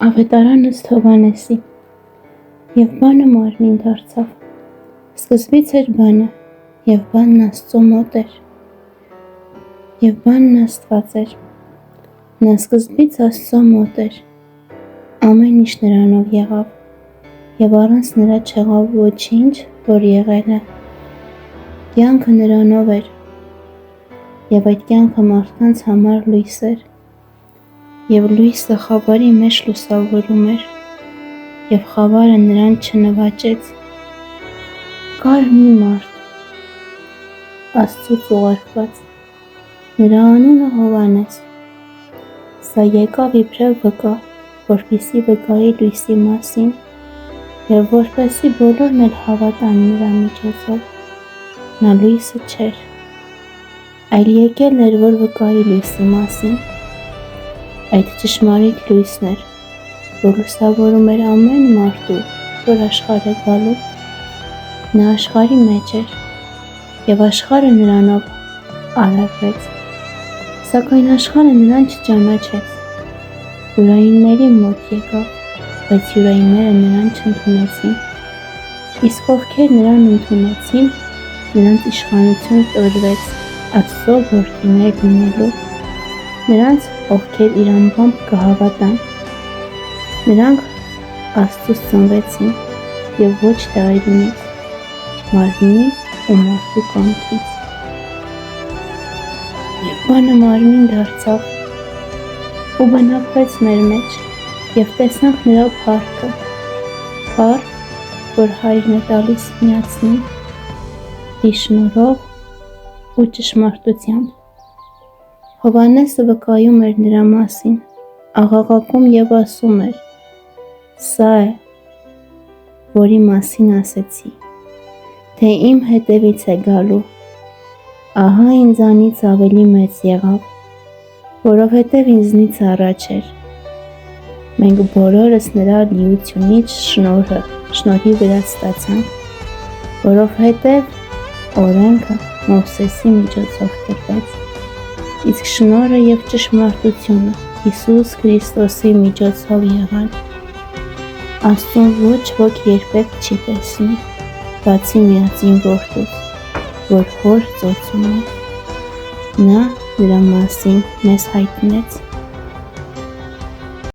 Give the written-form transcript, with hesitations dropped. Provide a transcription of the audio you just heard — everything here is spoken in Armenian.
Ավետարանը Հովհաննեսի և բանը մարմին դարձավ, սկզբից էր բանը, և բանն Աստծո մոտ էր, և բանն Աստված էր, նա սկզբից Աստծո մոտ էր, ամեն ինչ նրանով եղավ, և առանց նրա չեղավ ոչինչ, որ եղել է, կյանքը նրանով էր, և այդ կյանքը մարդկանց համար լույս էր, և լույսը խավարի մեջ լուսավորում էր, և խավարը նրան չնվաճեց։ Կար մի մարդ, Աստծուց ուղարկված, նրա անունը Հովհաննես, սա եկավ իբրև վկա, որպեսզի վկայի լույսի մասին, և որպեսզի բոլորն էլ հավատան նրա միջոցով, նա լույսը չէր, այլ եկել էր, որ վկայի լույսի մասին, այդ ճշմարիտ լույսն էր, որ լուսավորում էր ամեն մարդու, որ աշխարհ է գալու, նա աշխարհի մեջ էր, և աշխարհը նրանով արարվեց, սակայն աշխարհը նրան չճանաչեց, յուրայինների մոտ եկավ, բայց յուրայինները նրան չընդունեցին, իսկ ովքեր նրան ընդունեցին, նրանց իշխանություն տրվեց Աստծո որդիներ լինելու, նրանց, ովքեր իր անվամբ կհավատան, նրանք Աստծուց ծնվեցին և ոչ թե այրունից, մարմնի ու մարդու կամքից։ Եվ բանը մարմին դարձավ ու բնակվեց մեր մեջ, և տեսանք նրա փառքը, փառք, որ Հայրն է տալիս միացնի, ի շնորհով ու ճշմարտությամբ։ Հովհաննեսը վկայում էր նրա մասին, աղաղակում և ասում էր. «Սա է, որի մասին ասեցի, թե իմ հետևից է գալու, ահա ինձանից ավելի մեծ եղավ, որովհետև ինձնից առաջ էր»։ Մենք բոլորս նրա լիությունից շնորհի վրա ստացանք, որովհետև օրենքը Մովսեսի միջոցով տրվեց, իսկ շնորհը և ճշմարտությունը Հիսուս Քրիստոսի միջոցով եղան։ Աստծուն ոչ ոք երբեք չի տեսնի, բացի միածին Որդուց, որ Հոր ծոցում է, նա նրա մասին մեզ հայտնեց։